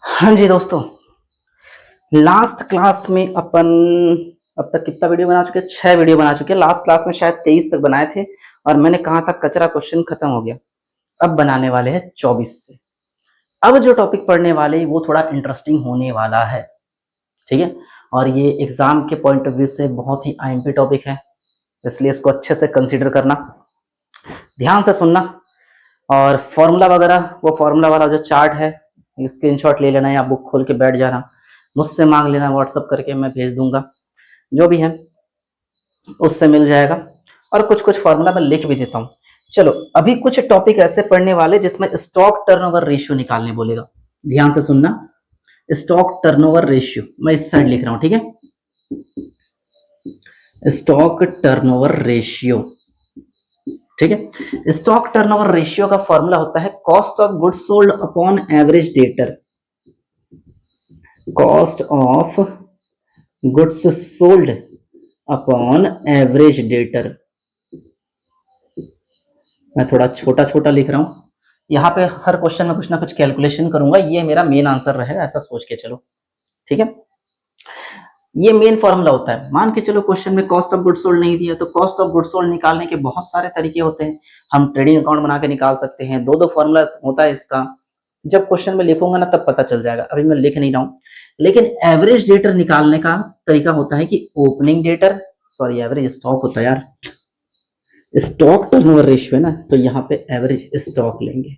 हाँ जी दोस्तों, last class में अपन अब तक कितना वीडियो बना चुके हैं? 6 वीडियो बना चुके हैं। लास्ट क्लास में शायद 23 तक बनाए थे और मैंने कहा था कचरा क्वेश्चन खत्म हो गया। अब बनाने वाले हैं 24 से। अब जो टॉपिक पढ़ने वाले हैं वो थोड़ा इंटरेस्टिंग होने वाला है, ठीक है। और ये एग्जाम के पॉइंट ऑफ व्यू से बहुत ही आईएमपी टॉपिक है, इसलिए इसको अच्छे से कंसीडर करना, ध्यान से सुनना। और फॉर्मूला वगैरह, वो फॉर्मूला वाला जो चार्ट है, स्क्रीनशॉट ले लेना या बुक खोल के बैठ जाना, मुझसे मांग लेना व्हाट्सअप करके, मैं भेज दूंगा। जो भी है उससे मिल जाएगा। और कुछ कुछ फॉर्मूला मैं लिख भी देता हूँ। चलो, अभी कुछ टॉपिक ऐसे पढ़ने वाले जिसमें स्टॉक टर्नओवर रेशियो निकालने बोलेगा। ध्यान से सुनना, स्टॉक टर्नओवर रेशियो मैं इस साइड लिख रहा हूं, ठीक है। स्टॉक टर्नओवर रेशियो, ठीक है। स्टॉक टर्नओवर रेशियो का फॉर्मूला होता है cost of goods sold upon average debtor. Cost of goods sold upon average debtor. मैं थोड़ा छोटा छोटा लिख रहा हूं, यहाँ पे हर क्वेश्चन में कुछ ना कुछ कैलकुलेशन करूंगा, ये मेरा मेन आंसर रहेगा, ऐसा सोच के चलो, ठीक है। ये मेन फॉर्मूला होता है। मान के चलो क्वेश्चन में कॉस्ट ऑफ गुड्स सोल्ड नहीं दिया, तो कॉस्ट ऑफ गुड्स सोल्ड निकालने के बहुत सारे तरीके होते हैं। हम ट्रेडिंग अकाउंट बना के निकाल सकते हैं, दो दो फॉर्मूला होता है इसका। जब क्वेश्चन में लिखूंगा ना तब पता चल जाएगा, अभी मैं लिख नहीं रहा हूं। लेकिन एवरेज डेटर निकालने का तरीका होता है कि opening debtor, sorry average stock होता है यार, स्टॉक टर्नओवर रेशियो है ना, तो यहाँ पे एवरेज स्टॉक लेंगे।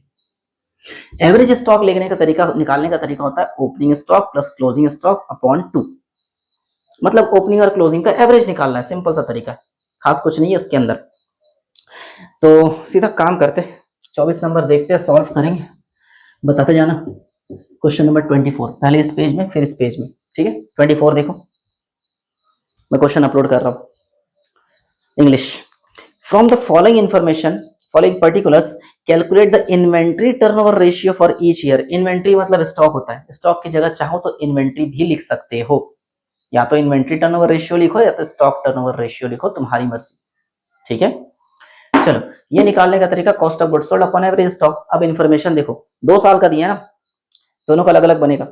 एवरेज स्टॉक लेने का तरीका, निकालने का तरीका होता है opening stock plus closing stock upon 2। मतलब ओपनिंग और क्लोजिंग का एवरेज निकालना है, सिंपल सा तरीका है, खास कुछ नहीं है इसके अंदर। तो सीधा काम करते, 24 नंबर देखते हैं, सॉल्व करेंगे, बताते जाना। क्वेश्चन नंबर 24, पहले इस पेज में फिर इस पेज में, ठीक है। 24 देखो, मैं क्वेश्चन अपलोड कर रहा हूं। English, from the following information, following particulars, calculate the inventory turnover ratio for each year. Inventory मतलब स्टॉक होता है, स्टॉक की जगह चाहो तो इन्वेंट्री भी लिख सकते हो, या तो इन्वेंट्री टर्नओवर रेशियो लिखो या तो स्टॉक टर्नओवर रेशियो लिखो, तुम्हारी मर्जी, ठीक है। चलो, ये निकालने का तरीका cost of goods sold upon average stock. अब इन्फॉर्मेशन देखो, 2 साल का दिया है ना, दोनों का अलग अलग बनेगा।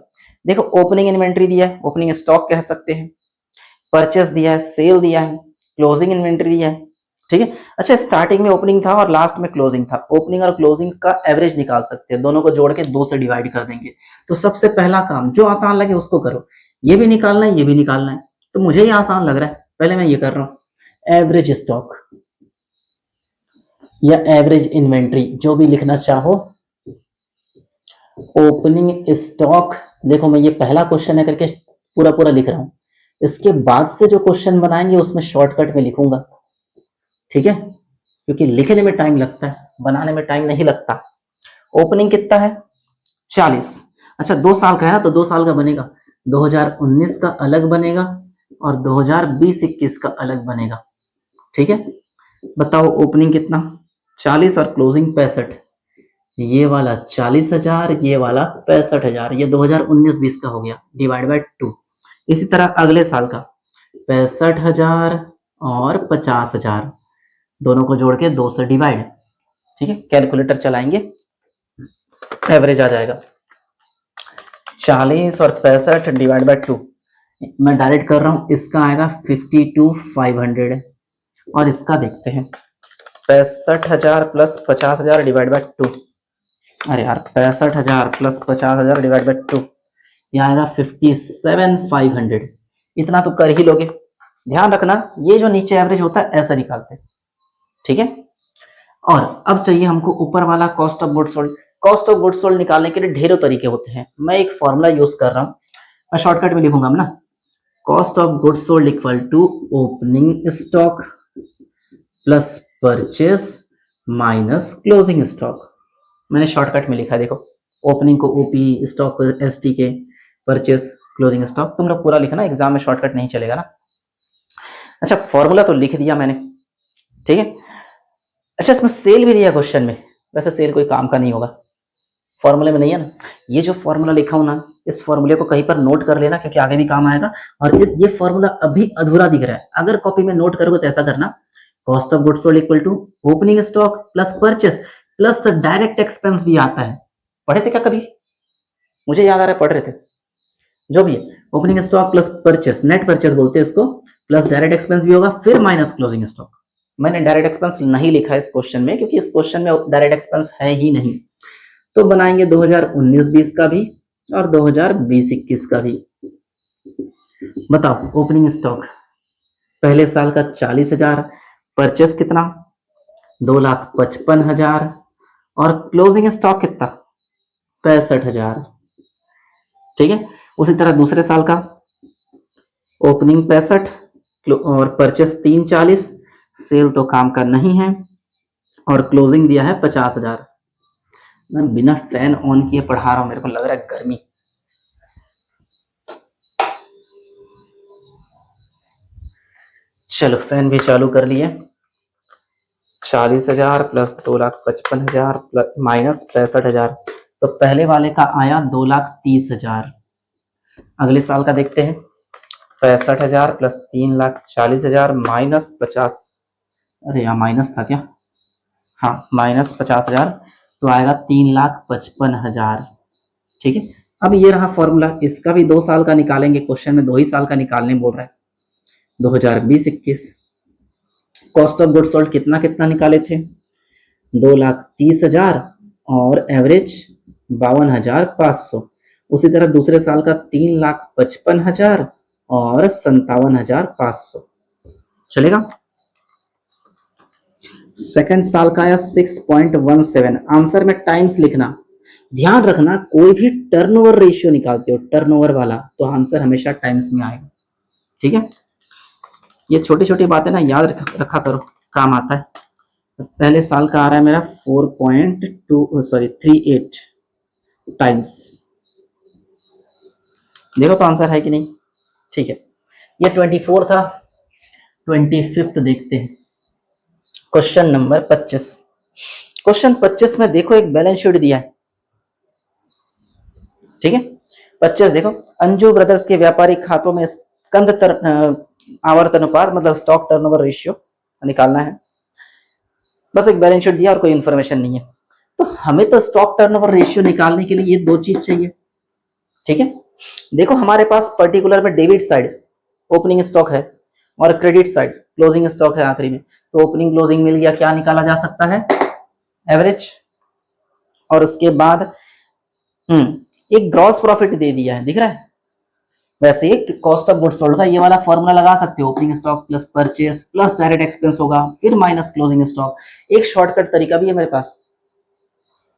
देखो, ओपनिंग इन्वेंट्री दिया है, ओपनिंग स्टॉक कह सकते हैं, परचेस दिया है, सेल दिया है, क्लोजिंग इन्वेंट्री दिया है, ठीक है। अच्छा, स्टार्टिंग में ओपनिंग था और लास्ट में क्लोजिंग था, ओपनिंग और क्लोजिंग का एवरेज निकाल सकते हैं, दोनों को जोड़ के 2 से डिवाइड कर देंगे। तो सबसे पहला काम जो आसान लगे उसको करो, ये भी निकालना है, ये भी निकालना है। तो मुझे ये आसान लग रहा है, पहले मैं ये कर रहा हूं, एवरेज स्टॉक या एवरेज इन्वेंट्री, जो भी लिखना चाहो। ओपनिंग स्टॉक, देखो मैं ये पहला क्वेश्चन है करके पूरा पूरा लिख रहा हूं, इसके बाद से जो क्वेश्चन बनाएंगे उसमें शॉर्टकट में लिखूंगा, ठीक है, क्योंकि लिखने में टाइम लगता है, बनाने में टाइम नहीं लगता। ओपनिंग कितना है? 40। अच्छा, 2 साल का है ना, तो 2 साल का बनेगा, 2019 का अलग बनेगा और 2020-21 का अलग बनेगा, ठीक है। बताओ ओपनिंग कितना? 40 और क्लोजिंग 65। ये वाला 40,000, ये वाला 65,000, ये 2019-20 का हो गया, डिवाइड बाय 2। इसी तरह अगले साल का 65,000 और 50,000, दोनों को जोड़ के 2 से डिवाइड, ठीक है। कैलकुलेटर चलाएंगे, एवरेज आ जाएगा, 40 और 65 डिवाइड बाय 2। मैं डायरेक्ट कर रहा हूं, इसका आएगा 52,500 और इसका देखते हैं, 65,000 प्लस 50,000 डिवाइड बाय 2। अरे यार, 65,000 प्लस 50,000 डिवाइड बाय 2, यहाँ आएगा 57,500। इतना तो कर ही लोगे। ध्यान रखना, ये जो नीचे एवरेज होता है ऐसा निकालते हैं, ठीक है। और अब चाहिए हमको ऊपर वाला cost of goods sold. Cost of goods sold निकालने के लिए ढेरों तरीके होते हैं, मैं एक फॉर्मूला यूज कर रहा हूं, मैं शॉर्टकट में लिखूंगा ना, cost of goods sold equal to opening stock plus purchase minus closing stock. मैंने शॉर्टकट में लिखा है, देखो, ओपनिंग को ओपी, स्टॉक को एसटी के, परचेस क्लोजिंग स्टॉक। तुम लोग पूरा लिखना, एग्जाम में शॉर्टकट नहीं चलेगा ना। अच्छा, फॉर्मूला तो लिख दिया मैंने, ठीक है। अच्छा, इसमें सेल भी दिया क्वेश्चन में, वैसे सेल कोई काम का नहीं होगा, फॉर्मूले में नहीं है ना। ये जो फॉर्मूला लिखा हूं ना, इस फॉर्मूले को कहीं पर नोट कर लेना, क्योंकि आगे भी काम आएगा। और ये फॉर्मूला अभी अधूरा दिख रहा है, अगर कॉपी में नोट करोगे तो ऐसा करना, cost of goods sold equal to opening stock plus purchase plus direct expense भी आता है, पढ़े थे क्या कभी? मुझे याद आ रहा है पढ़ रहे थे, जो भी है opening stock plus purchase, net purchase बोलते हैं इसको, प्लस डायरेक्ट एक्सपेंस भी होगा, फिर माइनस क्लोजिंग स्टॉक। मैंने डायरेक्ट एक्सपेंस नहीं लिखा इस क्वेश्चन में क्योंकि इस क्वेश्चन में डायरेक्ट एक्सपेंस है ही नहीं। तो बनाएंगे 2019-20 का भी और 2020-21 का भी। बताओ ओपनिंग स्टॉक पहले साल का 40,000, परचेस कितना 2,55,000 और क्लोजिंग स्टॉक कितना 65,000। ठीक है, उसी तरह दूसरे साल का ओपनिंग 65 और परचेस 340, सेल तो काम का नहीं है और क्लोजिंग दिया है 50,000। मैं बिना फैन ऑन किए पढ़ा रहा हूं, मेरे को लग रहा है गर्मी। चलो फैन भी चालू कर लिए। 40,000 प्लस 2,55,000 प्लस माइनस 65,000, तो पहले वाले का आया 2,30,000। अगले साल का देखते हैं, 65,000 प्लस 3,40,000 माइनस 50, अरे यहाँ माइनस था क्या, हाँ माइनस 50,000, तो आएगा 3,55,000। ठीक है, अब ये रहा फॉर्मूला, इसका भी 2 साल का निकालेंगे, क्वेश्चन में 2 ही साल का निकालने बोल रहा है। 2020-21 कॉस्ट ऑफ गुड्स सोल्ड कितना कितना निकाले थे 2,30,000 और एवरेज 52,500। उसी तरह दूसरे साल का 3,55,000 और 57,500 चलेगा। सेकंड साल का आया 6.17। आंसर में टाइम्स लिखना, ध्यान रखना कोई भी टर्नओवर रेशियो निकालते हो टर्नओवर वाला तो आंसर हमेशा टाइम्स में आएगा। ठीक है, ये छोटी छोटी बातें ना याद रखा करो, काम आता है। पहले साल का आ रहा है मेरा 4.38 टाइम्स, देखो तो आंसर है कि नहीं। ठीक है, ये 24 था। 25 देखते हैं, क्वेश्चन नंबर 25। क्वेश्चन 25 में देखो एक बैलेंस शीट दिया है। ठीक है, 25 देखो, अंजू ब्रदर्स के व्यापारिक खातों में स्कंद आवर्त अनुपात मतलब स्टॉक टर्नओवर रेशियो निकालना है। बस एक बैलेंस शीट दिया और कोई इंफॉर्मेशन नहीं है, तो हमें तो स्टॉक टर्नओवर रेशियो निकालने के लिए ये 2 चीज चाहिए। ठीक है, देखो हमारे पास पर्टिकुलर में डेबिट साइड ओपनिंग स्टॉक है और क्रेडिट साइड क्लोजिंग स्टॉक है आखिरी में, तो ओपनिंग क्लोजिंग मिल गया, क्या निकाला जा सकता है एवरेज, और उसके बाद एक ग्रॉस प्रॉफिट दे दिया है, दिख रहा है। वैसे एक कॉस्ट ऑफ गुड्स सोल्ड का ये वाला फॉर्मूला लगा सकते हो, opening stock plus purchase plus direct expense होगा फिर माइनस क्लोजिंग स्टॉक। एक शॉर्टकट तरीका भी है मेरे पास,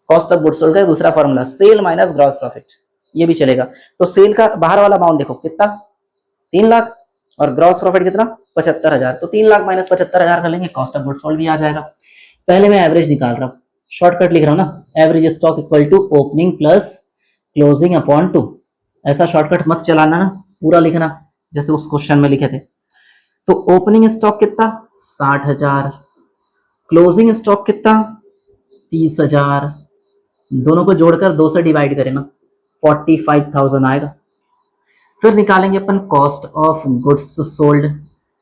कॉस्ट ऑफ गुड्स सोल्ड का दूसरा formula sale minus gross profit, ये भी चलेगा। तो सेल का बाहर वाला अमाउंट देखो कितना 3 लाख और ग्रॉस प्रॉफिट कितना 75,000, तो 3 लाख माइनस 75,000 कर लेंगे, कॉस्ट ऑफ गुड्स सोल्ड भी आ जाएगा। पहले मैं एवरेज निकाल रहा हूँ, शॉर्टकट लिख रहा हूँ ना, average stock equal to opening plus closing upon 2। ऐसा शॉर्टकट मत चलाना ना, पूरा लिखना जैसे उस क्वेश्चन में लिखे थे। तो ओपनिंग स्टॉक कितना 60,000, क्लोजिंग स्टॉक कितना 30,000, दोनों को जोड़कर 2 से डिवाइड करें ना 45,000 आएगा। फिर निकालेंगे अपन कॉस्ट ऑफ गुड्स सोल्ड,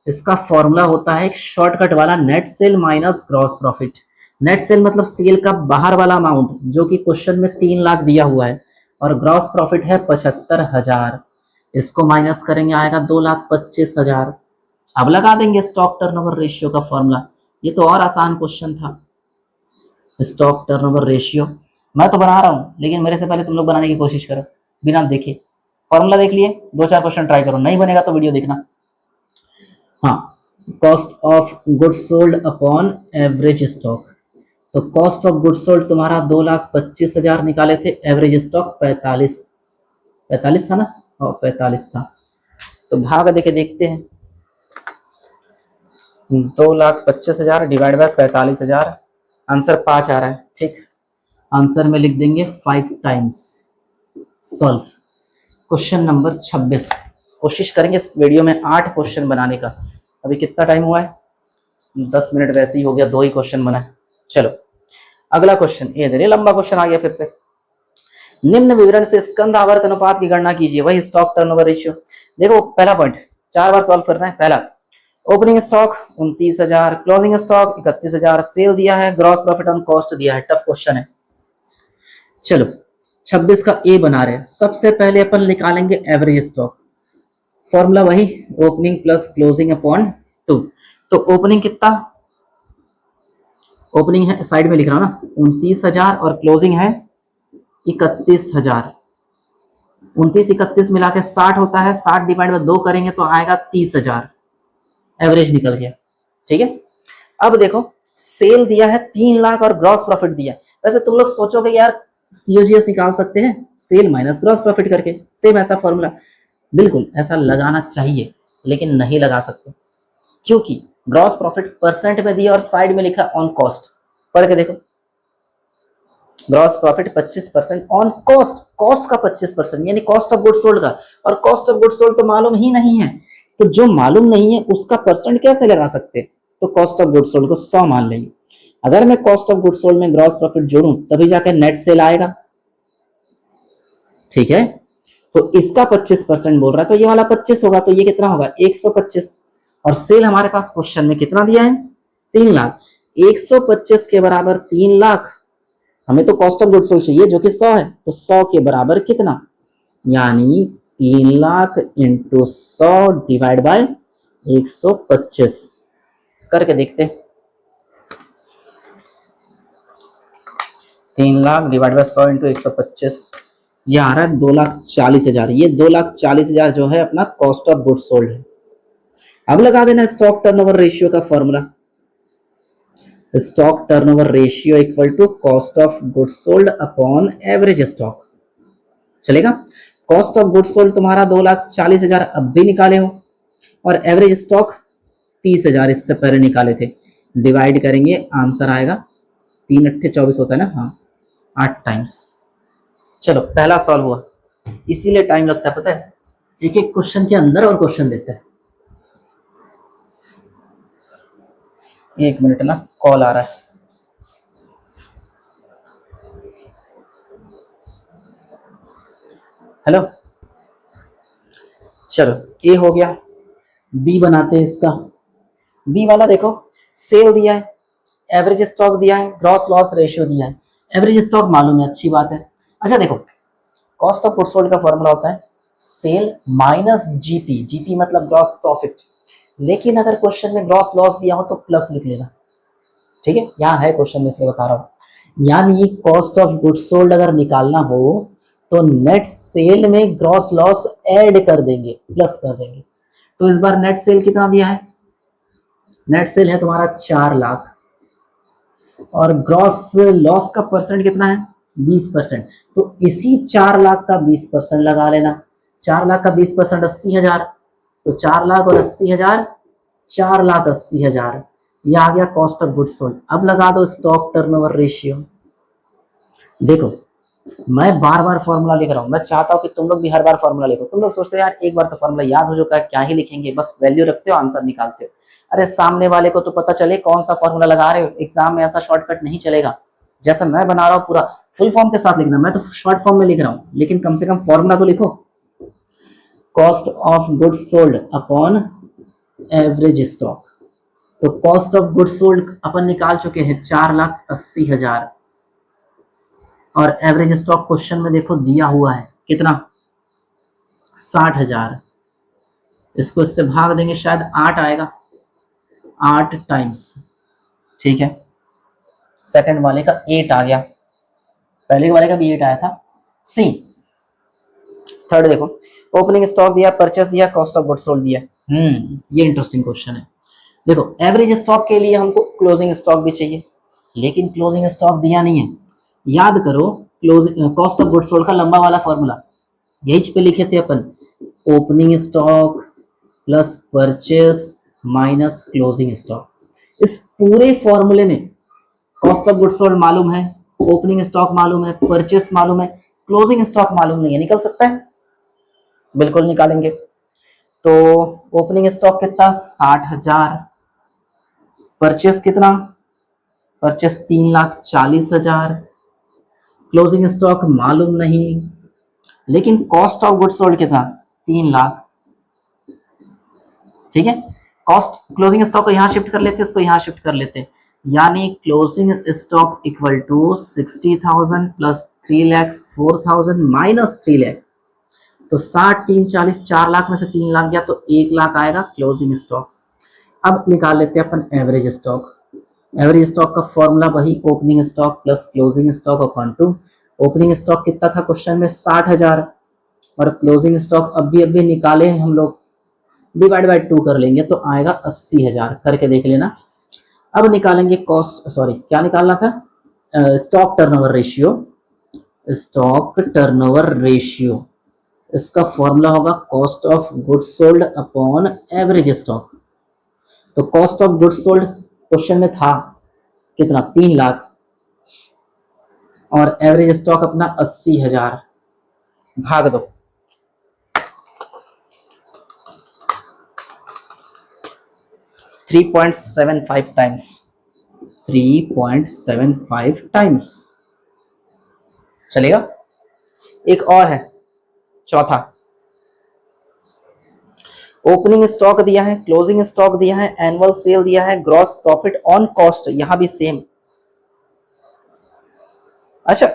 इसका फॉर्मूला होता है एक शॉर्टकट वाला, net cell minus gross profit. Net cell मतलब सेल का बाहर वाला अमाउंट जो कि क्वेश्चन में 3 लाख दिया हुआ है और ग्रॉस प्रॉफिट है 75,000, इसको माइनस करेंगे आएगा 2,25,000। अब लगा देंगे स्टॉक टर्नओवर रेशियो का फॉर्मूला, ये तो और आसान क्वेश्चन था। स्टॉक टर्नओवर रेशियो मैं तो बना रहा हूं, लेकिन मेरे से पहले तुम लोग बनाने की कोशिश करो बिना देखे। फॉर्मूला देख लिए, 2-4 क्वेश्चन ट्राई करो, नहीं बनेगा तो वीडियो देखना। हाँ, cost of goods sold upon average stock, तो कॉस्ट ऑफ गुड्स सोल्ड तुम्हारा 2,25,000 निकाले थे, एवरेज स्टॉक 45 था ना, और 45 था। तो भाग देके देखते हैं, 2,25,000 डिवाइड बाय 45,000, आंसर 5 आ रहा है। ठीक, आंसर में लिख देंगे 5 टाइम्स। Solve question number 26। कोशिश करेंगे इस वीडियो में 8 क्वेश्चन बनाने का। अभी कितना टाइम हुआ है 10 मिनट, वैसे ही हो गया, 2 ही क्वेश्चन बना है। चलो अगला क्वेश्चन, ये लंबा क्वेश्चन आ गया फिर से। निम्न विवरण से स्कंद आवर्त अनुपात की गणना कीजिए, वही स्टॉक टर्नओवर रेशियो। देखो पहला पॉइंट 4 बार सॉल्व करना है। पहला opening stock 29,000, closing stock 31,000, sale दिया है, ग्रॉस प्रॉफिट ऑन कॉस्ट दिया है। टफ क्वेश्चन है। चलो 26 का ए बना रहे हैं, सबसे पहले अपन निकालेंगे एवरेज स्टॉक। फॉर्मूला वही, ओपनिंग प्लस क्लोजिंग अपॉन 2। तो ओपनिंग कितना, ओपनिंग है साइड में लिख रहा हूं ना 29,000 और क्लोजिंग है 31,000। 29 31 मिला के 60 होता है, 60 डिवाइड बाय 2 करेंगे तो आएगा 30,000, एवरेज निकल गया। ठीक है, अब देखो सेल दिया है 3 लाख और ग्रॉस प्रॉफिट दिया है। वैसे तुम लोग सोचोगे यार सीओजीएस निकाल सकते हैं सेल माइनस ग्रॉस प्रॉफिट करके, सेम ऐसा फॉर्मूला, बिल्कुल ऐसा लगाना चाहिए लेकिन नहीं लगा सकते, क्योंकि ग्रॉस प्रॉफिट परसेंट में दिया और साइड में लिखा ऑन कॉस्ट। पढ़ के देखो, gross profit 25% on cost, cost का 25% यानी कॉस्ट ऑफ गुड्स सोल्ड का, और कॉस्ट ऑफ गुड्स सोल्ड तो मालूम ही नहीं है, तो जो मालूम नहीं है उसका परसेंट कैसे लगा सकते, तो कॉस्ट ऑफ गुड्स सोल्ड को 100 मान लेंगे। अगर मैं कॉस्ट ऑफ गुड्स सोल्ड में ग्रॉस प्रॉफिट जोड़ूं तभी जाकर नेट सेल आएगा। ठीक है, तो इसका 25% बोल रहा है तो ये वाला 25 होगा, तो ये कितना होगा 125। और सेल हमारे पास क्वेश्चन में कितना दिया है 3 लाख, 125 के बराबर 3 लाख, हमें तो कॉस्ट ऑफ गुड्स सोल्ड चाहिए जो कि 100 है, तो 100 के बराबर कितना, यानी 3 लाख इंटू 100 डिवाइड बाय 125 करके देखते। 3 लाख डिवाइड बाय 100 इंटू 125, ये आ रहा है 2,40,000। ये 2,40,000 जो है अपना कॉस्ट ऑफ गुड्स सोल्ड है। अब लगा देना स्टॉक टर्नओवर रेशियो का formula, stock turnover ratio equal to cost of goods sold upon average stock. चलेगा, कॉस्ट ऑफ गुड्स सोल्ड तुम्हारा 2,40,000 अब भी निकाले हो, और एवरेज स्टॉक 30,000 इससे पहले निकाले थे, डिवाइड करेंगे आंसर आएगा 3 8 24 होता है ना, हाँ 8 टाइम्स। चलो पहला सॉल्व हुआ, इसीलिए टाइम लगता है पता है, एक एक क्वेश्चन के अंदर और क्वेश्चन देते हैं। एक मिनट ना, कॉल आ रहा है। हेलो, चलो ए हो गया, बी बनाते हैं इसका। बी वाला देखो, सेल दिया है, एवरेज स्टॉक दिया है, ग्रॉस लॉस रेशियो दिया है। एवरेज स्टॉक मालूम है, अच्छी बात है। अच्छा देखो, कॉस्ट ऑफ गुड्स सोल्ड का फॉर्मूला होता है सेल माइनस जीपी, जीपी मतलब ग्रॉस प्रॉफिट, लेकिन अगर क्वेश्चन में ग्रॉस लॉस दिया हो तो प्लस लिख लेना। ठीक है, यहाँ है क्वेश्चन में इसलिए बता रहा हूँ, यानी कॉस्ट ऑफ गुड्स सोल्ड अगर निकालना हो तो नेट सेल में ग्रॉस लॉस ऐड कर देंगे, प्लस कर देंगे। तो इस बार नेट सेल कितना दिया है, नेट सेल है तुम्हारा 4 लाख, और ग्रॉस लॉस का परसेंट कितना है 20%, तो इसी 4 लाख का 20% लगा लेना। 4 लाख का 20% 80,000, तो 4 लाख और 80,000 4,80,000, ये आ गया कॉस्ट ऑफ गुड्स सोल्ड। अब लगा दो स्टॉक टर्नओवर रेशियो। देखो मैं बार बार फॉर्मूला लिख रहा हूँ, मैं चाहता हूँ कि तुम लोग भी हर बार फॉर्मूला लिखो। तुम लोग सोचते हो यार एक बार तो फॉर्मूला याद हो चुका है, क्या ही लिखेंगे, बस वैल्यू रखते हो आंसर निकालते हो। अरे सामने वाले को तो पता चले कौन सा फॉर्मूला लगा रहे हो, एग्जाम में ऐसा शॉर्टकट नहीं चलेगा। जैसा मैं बना रहा हूँ पूरा फुल फॉर्म के साथ लिखना, मैं तो शॉर्ट फॉर्म में लिख रहा हूँ, लेकिन कम से कम फॉर्मूला तो लिखो। Cost of goods sold upon average stock, तो कॉस्ट ऑफ गुड्स सोल्ड अपन निकाल चुके हैं 4,80,000, और एवरेज स्टॉक क्वेश्चन में देखो दिया हुआ है कितना 60,000। इसको इससे भाग देंगे शायद 8 आएगा, 8 टाइम्स। ठीक है, सेकंड वाले का 8 आ गया, पहले वाले का भी 8 आया था। सी थर्ड देखो, ओपनिंग स्टॉक दिया, परचेस दिया, कॉस्ट ऑफ गुड्स सोल्ड दिया। ये इंटरेस्टिंग क्वेश्चन है। देखो एवरेज स्टॉक के लिए हमको क्लोजिंग स्टॉक भी चाहिए, लेकिन क्लोजिंग स्टॉक दिया नहीं है। याद करो closing cost of goods sold का लंबा वाला फॉर्मूला यही पे लिखे थे अपन, opening stock plus purchase minus closing stock. इस पूरे फॉर्मूले में कॉस्ट ऑफ गुड्स सोल्ड मालूम है, ओपनिंग स्टॉक मालूम है, परचेस मालूम है, क्लोजिंग स्टॉक मालूम नहीं है। निकल सकता है, बिल्कुल निकालेंगे। तो ओपनिंग स्टॉक कितना 60,000, परचेस कितना, परचेस 3,40,000, क्लोजिंग स्टॉक मालूम नहीं, लेकिन कॉस्ट ऑफ गुड्स सोल्ड कितना 3 लाख। ठीक है, कॉस्ट क्लोजिंग स्टॉक को यहां शिफ्ट कर लेते, इसको यहां शिफ्ट कर लेते, यानी closing stock equal to 60,000 plus 3,04,000 minus 3 lakh, तो 60 3 40, 4 लाख में से 3 लाख गया तो 1 लाख आएगा क्लोजिंग स्टॉक। अब निकाल लेते हैं अपन एवरेज स्टॉक। एवरेज स्टॉक का फॉर्मूला वही opening stock plus closing stock upon 2। Opening stock कितना था क्वेश्चन में 60,000 और क्लोजिंग स्टॉक अभी निकाले हैं हम लोग, डिवाइड बाय 2 कर लेंगे तो आएगा 80,000, करके देख लेना। अब निकालेंगे कॉस्ट, सॉरी क्या निकालना था, stock turnover ratio. Stock turnover ratio इसका फॉर्मूला होगा cost of goods sold upon average stock. तो cost of goods sold question में था कितना 3 लाख और एवरेज स्टॉक अपना 80,000, भाग दो। थ्री 3.75 टाइम्स, 3.75 टाइम्स चलेगा। एक और है चौथा, ओपनिंग स्टॉक दिया है, क्लोजिंग स्टॉक दिया है, एनुअल सेल दिया है, ग्रॉस प्रॉफिट ऑन कॉस्ट, यहां भी सेम। अच्छा,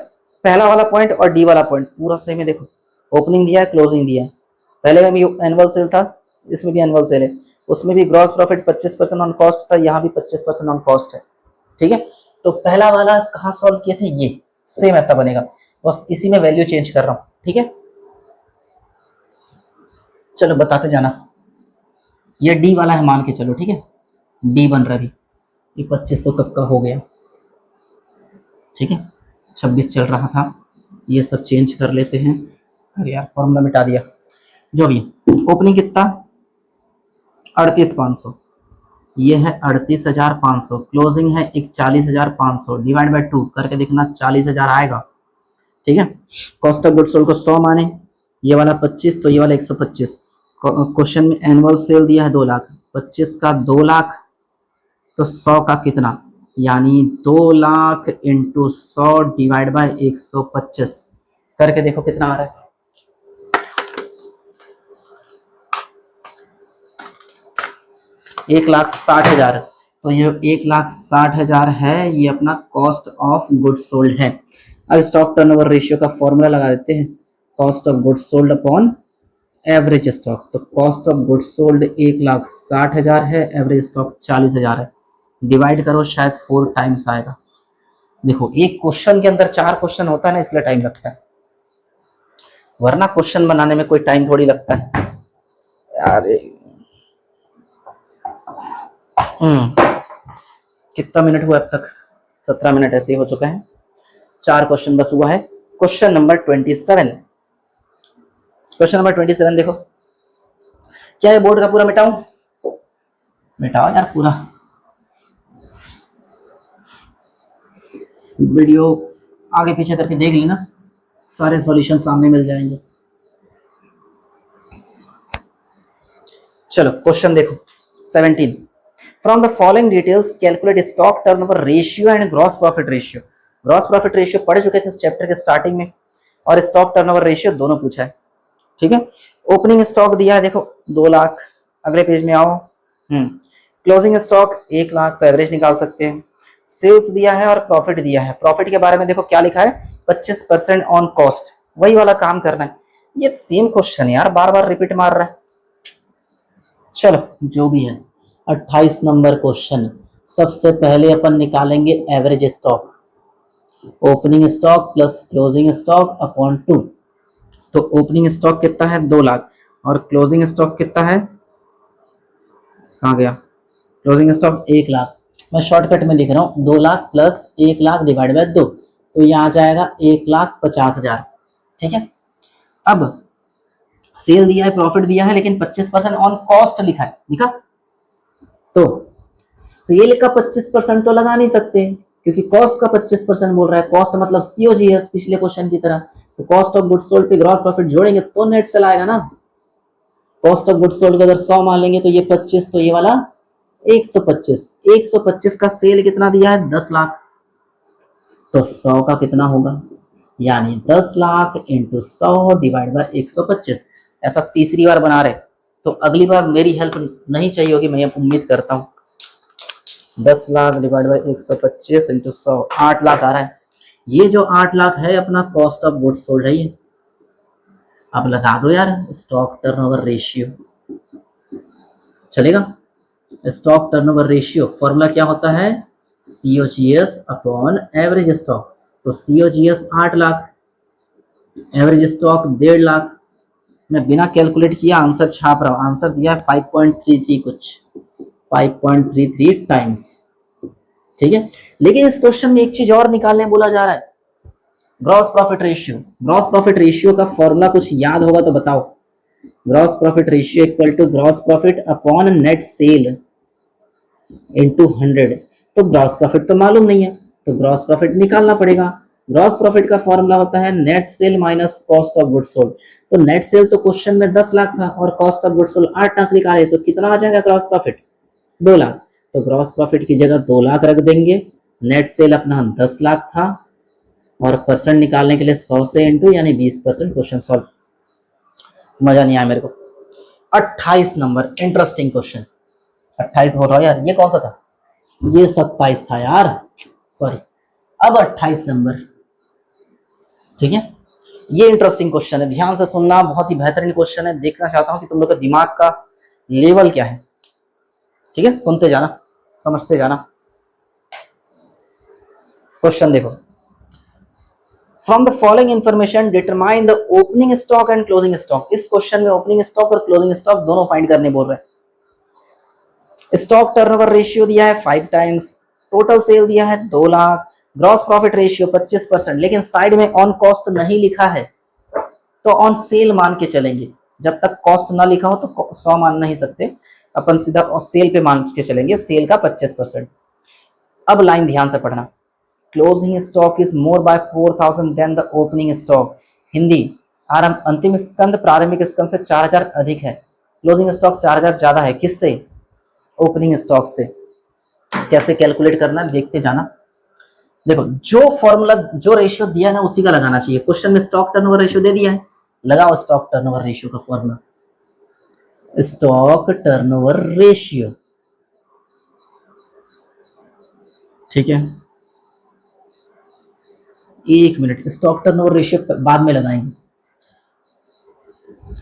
पहला वाला पॉइंट और डी वाला पॉइंट पूरा सेम है। देखो ओपनिंग दिया है, क्लोजिंग दिया है, पहले में भी एनुअल सेल था, इसमें भी एनुअल सेल है, उसमें भी ग्रॉस प्रॉफिट 25% ऑन कॉस्ट था, यहाँ भी 25% ऑन कॉस्ट है। ठीक है, तो पहला वाला कहाँ सॉल्व किए थे, ये सेम ऐसा बनेगा, बस इसी में वैल्यू चेंज कर रहा हूं। ठीक है, चलो बताते जाना। ये डी वाला है मान के चलो, ठीक है, डी बन रहा है अभी, ये 25 तो कब का हो गया, ठीक है 26 चल रहा था, ये सब चेंज कर लेते हैं। अरे यार फॉर्मूला मिटा दिया, जो भी ओपनिंग कितना 38,500, ये है 38,500, क्लोजिंग है 41,500, डिवाइड बाय 2 करके देखना 40,000 आएगा। ठीक है, कॉस्ट ऑफ गुड्स सोल्ड को 100 माने, ये वाला 25 तो ये वाला 125। क्वेश्चन में एनुअल सेल दिया है 2 लाख, 25 का 2 लाख तो 100 का कितना, यानी 2 लाख इंटू 100 डिवाइड बाय 125 करके देखो कितना आ रहा है। एक 1,60,000, तो ये 1,60,000 है, ये अपना कॉस्ट ऑफ गुड्स सोल्ड है। अब स्टॉक टर्नओवर रेशियो का फॉर्मूला लगा देते हैं, cost of goods sold upon average stock. तो कॉस्ट ऑफ गुड्स सोल्ड 1,60,000 है, एवरेज स्टॉक 40,000 है, डिवाइड करो शायद 4 टाइम्स आएगा। देखो एक क्वेश्चन के अंदर 4 क्वेश्चन होता है ना, इसलिए टाइम लगता है, वरना क्वेश्चन बनाने में कोई टाइम थोड़ी लगता है यार। कितना मिनट हुआ अब तक, 17 मिनट ऐसे ही हो चुका है, 4 क्वेश्चन बस हुआ है। क्वेश्चन नंबर 27, क्वेश्चन नंबर 27 देखो, क्या ये बोर्ड का पूरा मिटाऊं, मिटाओ यार पूरा, वीडियो आगे पीछे करके देख लेना, सारे सॉल्यूशन सामने मिल जाएंगे। चलो क्वेश्चन देखो 17, from the following details calculate stock turnover ratio and gross profit ratio. Gross profit ratio पढ़ चुके थे इस चैप्टर के स्टार्टिंग में, और स्टॉक टर्नओवर रेशियो दोनों पूछा है। ठीक है, ओपनिंग स्टॉक दिया है देखो 2 लाख, अगले पेज में आओ, क्लोजिंग स्टॉक 1 लाख, तो एवरेज निकाल सकते हैं। सेल्स दिया है और प्रॉफिट दिया है, प्रॉफिट के बारे में देखो क्या लिखा है 25% ऑन कॉस्ट, वही वाला काम करना है। ये सेम क्वेश्चन यार, बार बार रिपीट मार रहा है। चलो जो भी है, 28 नंबर क्वेश्चन, सबसे पहले अपन निकालेंगे average stock, opening stock plus closing stock upon 2। तो ओपनिंग स्टॉक कितना है 2 लाख और क्लोजिंग स्टॉक कितना है, कहाँ गया, क्लोजिंग स्टॉक 1 लाख, मैं शॉर्टकट में लिख रहा हूँ 2 lakh plus 1 lakh divide by 2, तो यहाँ आ जाएगा 1,50,000। ठीक है, अब सेल दिया है, प्रॉफिट दिया है, लेकिन 25% ऑन कॉस्ट लिखा है, लिखा, तो सेल का 25% तो लगा नहीं सकते क्योंकि कॉस्ट का 25% बोल रहा है, कॉस्ट मतलब COGS पिछले क्वेश्चन की तरह, तो कॉस्ट ऑफ गुड्स सोल्ड पे ग्रॉस प्रॉफिट जोड़ेंगे तो नेट सेल आएगा ना। कॉस्ट ऑफ गुड्स सोल्ड अगर 100 मान लेंगे तो ये 25, तो ये वाला 125, 125 का सेल कितना दिया है 10 लाख, तो 100 का कितना होगा, यानी 10 लाख इंटू 100 डिवाइड बाय 125। ऐसा तीसरी बार बना रहे, तो अगली बार मेरी हेल्प नहीं चाहिए होगी, मैं उम्मीद करता हूं। 10 lakh divide by 125 into 100, 8 lakh आ रहा है, ये जो 8 लाख है अपना कॉस्ट ऑफ गुड्स सोल्ड है ये। अब लगा दो यार स्टॉक टर्नओवर रेशियो, चलेगा? स्टॉक टर्नओवर रेशियो फॉर्मूला क्या होता है? COGS upon average stock. तो COGS 8 lakh, average stock 1.5 lakh. मैं बिना कैलकुलेट किया आंसर छाप रहा हूं, आंसर दिया है 5.33 कुछ, 5.33 टाइम्स, ठीक है। लेकिन इस क्वेश्चन में एक चीज और निकालने बोला जा रहा है, gross profit ratio. Gross profit ratio का फॉर्मूला कुछ याद होगा तो बताओ। Gross profit ratio equal to gross profit upon net sale into 100। तो ग्रॉस प्रॉफिट तो मालूम नहीं है, तो ग्रॉस प्रॉफिट निकालना पड़ेगा। ग्रॉस प्रॉफिट का फॉर्मूला होता है net cell minus cost of goods sold. तो नेट सेल तो क्वेश्चन में 10 लाख था और cost of goods sold 8 lakh निकाले, तो कितना आ जाएगा ग्रॉस प्रॉफिट? 2 लाख। तो ग्रॉस प्रॉफिट की जगह 2 लाख रख देंगे। नेट सेल अपना 10 लाख था और परसेंट निकालने के लिए 100 से इंटू यानी 20%। Question solve. मजा नहीं आया मेरे को। 28 नंबर इंटरेस्टिंग क्वेश्चन। 28 बोल रहा हूं यार, ये कौन सा था? ये 27 था यार, सॉरी। अब 28 नंबर, ठीक है। ये इंटरेस्टिंग क्वेश्चन है, ध्यान से सुनना, बहुत ही बेहतरीन क्वेश्चन है। देखना चाहता हूं कि तुम लोग का दिमाग का लेवल क्या है, ठीक है। सुनते जाना, समझते जाना। क्वेश्चन देखो, from the following information determine the opening stock and closing stock. इस क्वेश्चन में ओपनिंग स्टॉक और क्लोजिंग स्टॉक दोनों फाइंड करने बोल रहे हैं। स्टॉक टर्नओवर रेशियो दिया है 5 टाइम्स, टोटल सेल दिया है 2 लाख, ग्रॉस प्रॉफिट रेशियो 25%, लेकिन साइड में ऑन कॉस्ट नहीं लिखा है, तो ऑन सेल मान के चलेंगे। जब तक कॉस्ट ना लिखा हो तो 100 मान नहीं सकते, अपन सीधा सेल पे मान के चलेंगे, सेल का 25%। अब लाइन ध्यान से पढ़ना, closing stock is more by 4000 than the opening stock. Hindi, आरंभ अंतिम स्कंद प्रारंभिक स्कंद से 4000 अधिक है, क्लोजिंग स्टॉक 4000 ज्यादा है। किससे? ओपनिंग स्टॉक से। कैसे कैलकुलेट करना है देखते जाना। देखो, जो फॉर्मूला जो रेशियो दिया है ना उसी का लगाना चाहिए। क्वेश्चन में स्टॉक टर्नओवर रेशियो दे दिया है, लगाओ स्टॉक टर्नओवर रेशियो का फॉर्मूला। स्टॉक टर्नओवर रेशियो, ठीक है। 1 मिनट, स्टॉक टर्नओवर रेशियो बाद में लगाएंगे,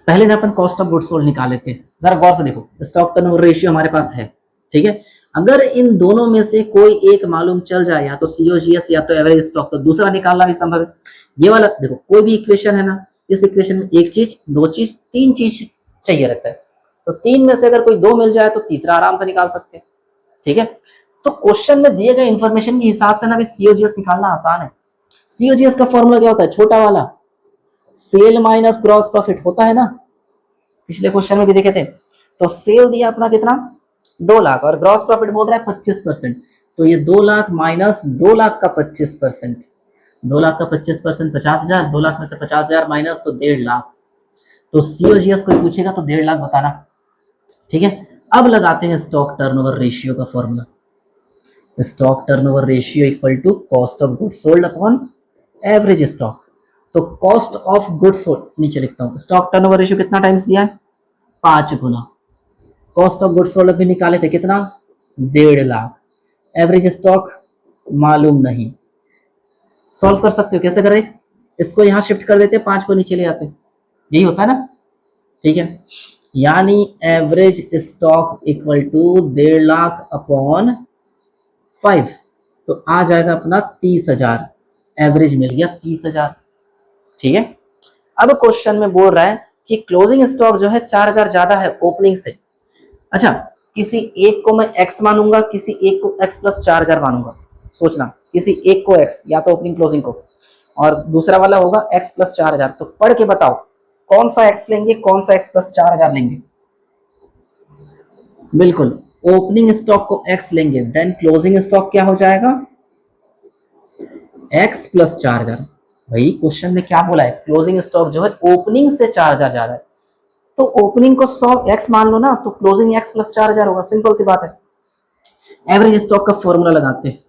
पहले ना अपन कॉस्ट ऑफ गुड्स सोल्ड निकाल लेते हैं। जरा गौर से देखो, स्टॉक टर्नओवर रेशियो हमारे पास है, ठीक है। अगर इन दोनों में से कोई एक मालूम चल जाए, या तो COGS या तो एवरेज स्टॉक, तो दूसरा निकालना भी संभव है। ये वाला देखो, कोई भी इक्वेशन है ना, इस इक्वेशन में एक चीज, दो चीज, तीन चीज चाहिए रहता है, तो तीन में से अगर कोई दो मिल जाए तो तीसरा आराम से निकाल सकते हैं, ठीक है। तो क्वेश्चन में दिए गए इंफॉर्मेशन के हिसाब से ना भी COGS निकालना आसान है। COGS का फॉर्मूला क्या होता है? छोटा वाला, सेल माइनस ग्रॉस प्रॉफिट होता है ना, पिछले क्वेश्चन में भी देखे थे। तो सेल दिया अपना कितना? 2 लाख, और ग्रॉस प्रॉफिट बोल रहा है 25%। तो ये 2 लाख माइनस 2 लाख का 25%, 2 लाख का 25% 50,000, 2 लाख में से 50,000 माइनस तो 1.5 लाख। तो COGS कोई पूछेगा तो 1.5 लाख बताना, ठीक है। अब लगाते हैं स्टॉक टर्नओवर रेशियो का formula. Stock turnover ratio equal to cost of goods sold upon average stock. तो कॉस्ट ऑफ गुड्स सोल्ड नीचे लिखता हूं, स्टॉक टर्नओवर रेशियो कितना टाइम्स दिया है? 5 गुना। कॉस्ट ऑफ गुड्स सोल्ड भी निकाले थे कितना? 1.5 लाख। एवरेज स्टॉक मालूम नहीं, सॉल्व कर सकते हो। कैसे करें? इसको यहां शिफ्ट कर देते, 5 को नीचे ले आते, यही होता है ना, ठीक है। यानी average stock equal to 1.5 lakh upon 5, तो आ जाएगा अपना 30,000। एवरेज मिल गया 30,000, ठीक है। अब क्वेश्चन में बोल रहा है कि क्लोजिंग स्टॉक जो है 4000 ज्यादा है ओपनिंग से। अच्छा, किसी एक को मैं x मानूंगा, किसी एक को x प्लस 4000 मानूंगा। सोचना, किसी एक को x, या तो ओपनिंग क्लोजिंग को, और दूसरा वाला होगा x प्लस 4000। तो पढ़ के बताओ कौन सा x लेंगे, कौन सा x प्लस 4000 लेंगे? बिल्कुल, ओपनिंग स्टॉक को x लेंगे, देन क्लोजिंग स्टॉक क्या हो जाएगा? x plus 4000। भाई क्वेश्चन में क्या बोला है? क्लोजिंग स्टॉक जो है ओपनिंग से 4000 ज्यादा है, तो ओपनिंग को 100 x मान लो ना, तो क्लोजिंग x प्लस 4000 होगा। सिंपल सी बात है। एवरेज स्टॉक का फॉर्मूला लगाते हैं,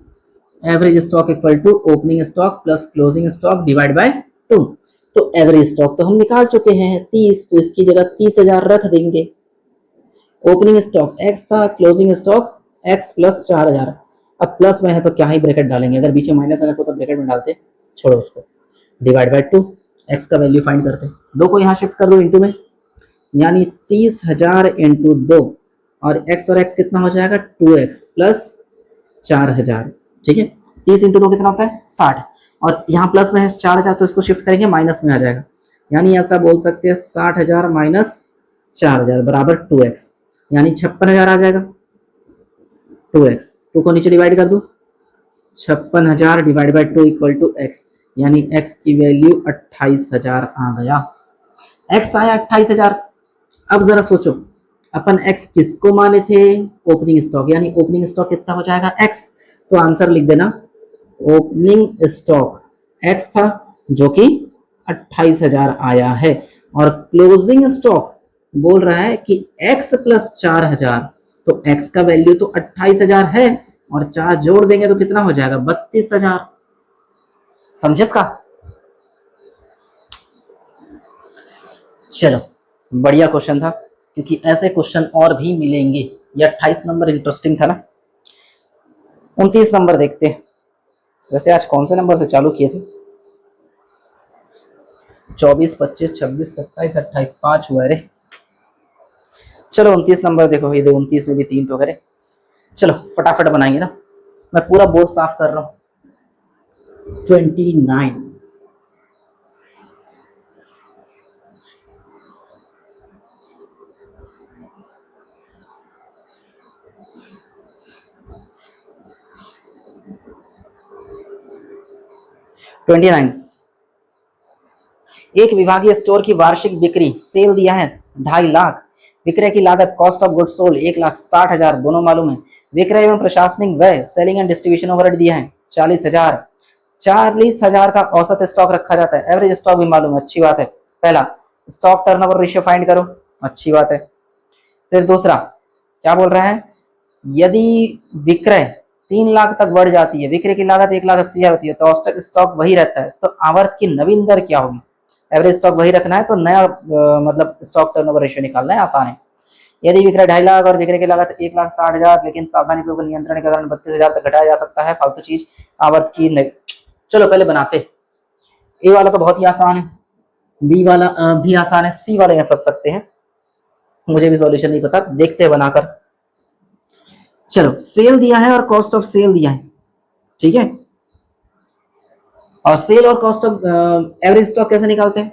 average stock equal to opening stock plus closing stock divide by 2। तो एवरेज स्टॉक तो हम निकाल चुके हैं 30, तो इसकी जगह 30,000 रख देंगे। ओपनिंग स्टॉक x था, क्लोजिंग स्टॉक x प्लस 4000। अब प्लस में है तो क्या ही ब्रैकेट डालेंगे, अगर बीच में माइनस आना तो ब्रैकेट में डालते। छोड़ो उसको, डिवाइड बाय 2, एक्स का वैल्यू फाइंड करते हैं। 2 को यहाँ शिफ्ट कर दो इंटू में, यानी 30,000 इंटू 2, और x कितना हो जाएगा 2x प्लस 4,000। ठीक है, 30 इंटू 2 कितना होता है 60, और यहाँ प्लस में है 4,000 तो इसको शिफ्ट करेंगे माइनस में आ जाएगा, यानी ऐसा बोल सकते हैं 60,000 माइनस 4,000 बराबर 2x, यानी 56,000 आ जाएगा। 2x, 2 को नीचे डिवाइड कर दो, 56,000 divide by 2 equal to x, यानी x की वैल्यू 28,000 आ गया। x आया 28,000। अब जरा सोचो, अपन x किसको माने थे, ओपनिंग स्टॉक, यानी ओपनिंग स्टॉक कितना हो जाएगा x, तो आंसर लिख देना, ओपनिंग स्टॉक x था जो कि 28,000 आया है, और क्लोजिंग स्टॉक बोल रहा है कि x प्लस 4,000, तो x का वैल्यू तो 28,000 है, और 4 जोड़ देंगे तो कितना हो जाएगा 32,000। समझे इसका? चलो, बढ़िया क्वेश्चन था, क्योंकि ऐसे क्वेश्चन और भी मिलेंगे। ये 28 नंबर इंटरेस्टिंग था ना। 29 नंबर देखते हैं। वैसे आज कौन से नंबर से चालू किए थे? 24, 25, 26, 27, 28, 5 हुआ रे। चलो 29 नंबर देखो, ये 29 में भी 3 टोकरे। चलो फटाफट बनाएंगे ना, मैं पूरा बोर्ड साफ कर रहा हूं। 29, एक विभागीय स्टोर की वार्षिक बिक्री सेल दिया है 2.5 लाख, विक्रय की लागत कॉस्ट ऑफ गुड्स सोल्ड 1,60,000 दोनों मालूम है, विक्रय एवं प्रशासनिक व्यय सेलिंग एंड डिस्ट्रीब्यूशन ओवरहेड दिया है 40,000, 40,000 का औसत स्टॉक रखा जाता है, एवरेज स्टॉक भी मालूम है, अच्छी बात है। पहला स्टॉक टर्नओवर रेशियो फाइंड करो, अच्छी बात है। फिर दूसरा क्या बोल रहा है, यदि विक्रय 3 लाख तक बढ़ जाती है, विक्रय की लागत 1,80,000 होती है, तो औसत स्टॉक वही रहता है, तो आवर्त की नवीन दर क्या होगी? एवरेज स्टॉक वही रखना है, तो नया मतलब स्टॉक टर्नओवर रेशियो निकालना है, आसान है। यदि विक्रय 2.5 लाख और विक्रय की लागत 1,60,000, लेकिन सावधानी पूर्वक नियंत्रण के कारण 32,000 तक घटाया जा सकता है, फालतू चीज आवर्त की नहीं। चलो पहले बनाते। ए वाला तो बहुत ही आसान है, बी वाला भी आसान है, सी वाले में फंस सकते हैं, मुझे भी सॉल्यूशन नहीं पता, देखते हैं बनाकर। चलो सेल दिया है और कॉस्ट ऑफ सेल दिया है, ठीक है, और सेल और कॉस्ट ऑफ एवरेज स्टॉक कैसे निकालते हैं?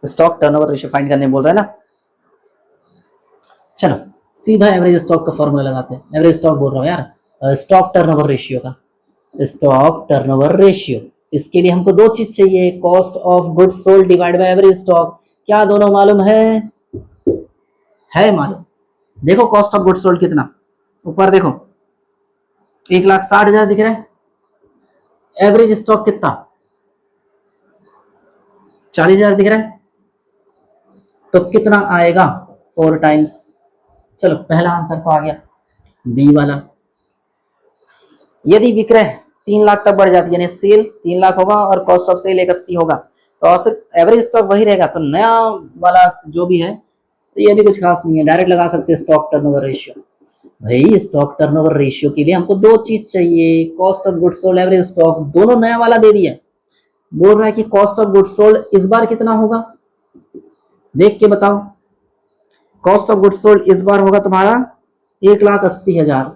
स्टॉक टर्नओवर रेशियो फाइंड करने बोल रहा है ना। चलो सीधा एवरेज स्टॉक का फॉर्मूला लगाते हैं, एवरेज स्टॉक बोल रहा हूँ यार, स्टॉक टर्नओवर रेशियो का, स्टॉक टर्नओवर रेशियो। इसके लिए हमको 2 चीज चाहिए, cost of goods sold divide by average stock. क्या दोनों मालूम है मालूम? देखो कॉस्ट ऑफ गुड्स सोल्ड कितना, ऊपर देखो 1,60,000 दिख रहा है, एवरेज स्टॉक कितना 40,000 दिख रहा है, तो कितना आएगा 4 टाइम्स। चलो पहला आंसर तो आ गया, बी वाला। यदि विक्रय 3 लाख तक बढ़ जाती है, यानी सेल 3 लाख होगा और कॉस्ट ऑफ सेल 180 होगा, तो औसत एवरेज स्टॉक वही रहेगा, तो नया वाला जो भी है, तो ये भी कुछ खास नहीं है, डायरेक्ट लगा सकते हैं स्टॉक टर्नओवर रेशियो। भाई स्टॉक टर्नओवर रेशियो के लिए हमको 2 चीज चाहिए, cost of goods sold average stock, दोनों नया वाला दे दिया। बोल रहा है कि कॉस्ट ऑफ गुड्स सोल्ड इस बार कितना होगा, देख के बताओ। कॉस्ट ऑफ गुड्स सोल्ड इस बार होगा तुम्हारा 1,80,000,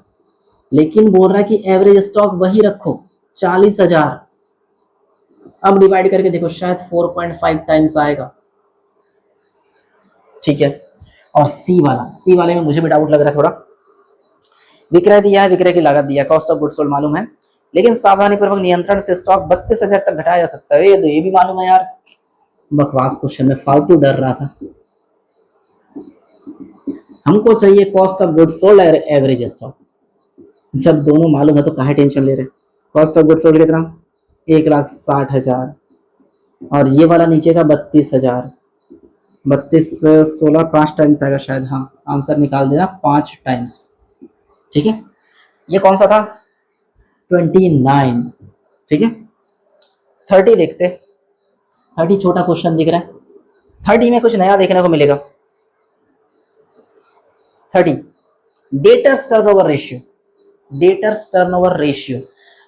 लेकिन बोल रहा है कि एवरेज स्टॉक वही रखो 40,000। अब डिवाइड करके देखो, शायद 4.5 टाइम्स आएगा, ठीक है। और सी वाले में मुझे भी डाउट लग रहा है थोड़ा, विक्रय दिया है, विक्रय की लागत दिया है, कॉस्ट ऑफ गुड्स सोल्ड मालूम है, लेकिन सावधानी पूर्वक नियंत्रण से स्टॉक 32,000 तक घटाया जा सकता है, ये भी मालूम है यार। बकवास क्वेश्चन में फालतू डर रहा था। हमको चाहिए कॉस्ट ऑफ गुड्स सोल्ड और एवरेज स्टॉक, जब दोनों मालूम है तो काहे टेंशन ले रहे। कॉस्ट ऑफ गुड्स सोल्ड कितना 1,60,000, और ये वाला नीचे का 32,000, 32 16 5 टाइम्स आएगा शायद, हाँ आंसर निकाल देना 5 टाइम्स, ठीक है। ये कौन सा था 29, ठीक है। 30 देखते, 30 छोटा क्वेश्चन दिख रहा है, 30 में कुछ नया देखने को मिलेगा। 30 debtors turnover ratio, debtors turnover ratio.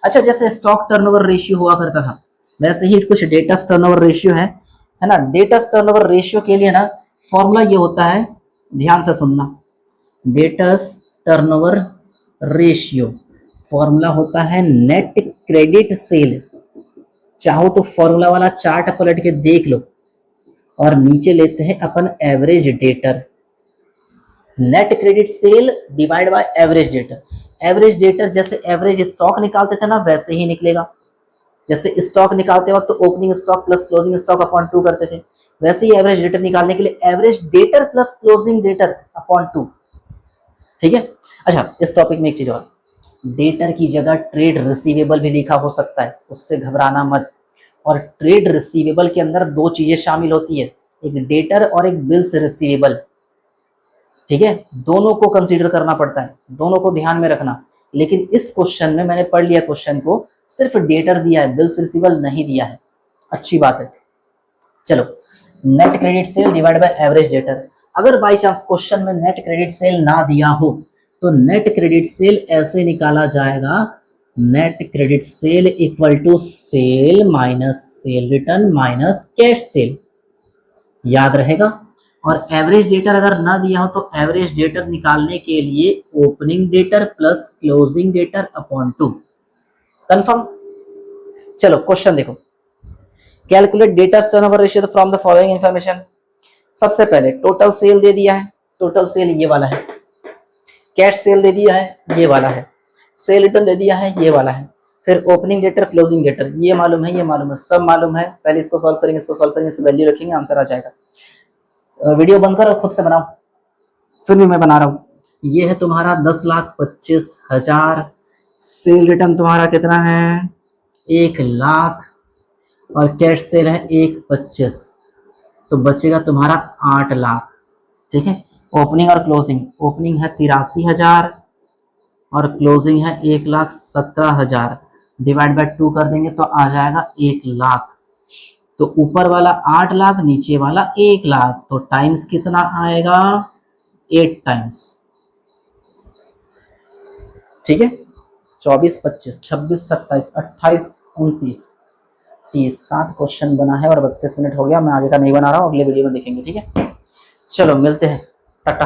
अच्छा, जैसे स्टॉक टर्नओवर रेशियो हुआ करता था, वैसे ही कुछ डेटर्स टर्नओवर रेशियो है ना। डेटर्स टर्नओवर रेशियो के लिए ना फॉर्मूला ये होता है, ध्यान से सुनना। डेटर्स टर्नओवर रेशियो फॉर्मूला होता है नेट क्रेडिट सेल। चाहो तो फॉर्मूला वाला चार्ट पलट के देख लो, और नीचे लेते हैं अपन average debtor. Net credit sale divide by average debtor. Average debtor जैसे एवरेज स्टॉक निकालते थे ना, वैसे ही निकलेगा। जैसे स्टॉक निकालते वक्त तो opening stock plus closing stock upon 2 करते थे, वैसे ही एवरेज डेटर निकालने के लिए average debtor plus closing debtor upon 2। ठीक है। अच्छा, इस टॉपिक में एक चीज और, डेटर की जगह ट्रेड रिसीवेबल भी लिखा हो सकता है, उससे घबराना मत। और ट्रेड रिसीवेबल के अंदर दो चीजें शामिल होती है, एक डेटर और एक बिल्स रिसीवेबल। ठीक है, दोनों को कंसीडर करना पड़ता है, दोनों को ध्यान में रखना। लेकिन इस क्वेश्चन में मैंने पढ़ लिया क्वेश्चन को, सिर्फ डेटर दिया है, बिल्स रिसीवेबल नहीं दिया है। अच्छी बात है। चलो, net credit sale divide by average debtor. अगर बाई चांस क्वेश्चन में नेट क्रेडिट सेल ना दिया हो तो नेट क्रेडिट सेल ऐसे निकाला जाएगा, net credit sale equal to sale minus sale return minus cash sale. याद रहेगा। और एवरेज डेटर अगर ना दिया हो तो एवरेज डेटर निकालने के लिए opening debtor plus closing debtor upon 2। Confirm. चलो क्वेश्चन देखो, calculate data turnover ratio from the following information. सबसे पहले टोटल सेल दे दिया है, टोटल सेल ये वाला है। कैश सेल दे दिया है, ये वाला है। सेल रिटर्न दे दिया है, ये वाला है। फिर ओपनिंग डेटर क्लोजिंग डेटर ये मालूम है, ये मालूम है, सब मालूम है। पहले इसको सॉल्व करेंगे, इसको सॉल्व करेंगे, इस वैल्यू रखेंगे, आंसर आ जाएगा। वीडियो बंद करो, खुद से बनाओ, फिर भी मैं बना रहा हूं। ये है तुम्हारा 10,25,000। सेल रिटर्न तुम्हारा कितना है, 1,00,000। और कैश सेल है 1,25,000, तो बचेगा तुम्हारा 8,00,000। ठीक है। ओपनिंग और क्लोजिंग, ओपनिंग है 83,000 और क्लोजिंग है 1,17,000। डिवाइड बाय 2 कर देंगे तो आ जाएगा 1,00,000। तो ऊपर वाला 8,00,000, नीचे वाला 1,00,000, तो टाइम्स कितना आएगा, 8 टाइम्स। ठीक है। 24, 25, 26, 27, 28, 29, 30, 7 क्वेश्चन बना है और 32 मिनट हो गया। मैं आगे का नहीं बना रहा हूँ, अगले वीडियो में देखेंगे। ठीक है, चलो मिलते हैं, टाटा।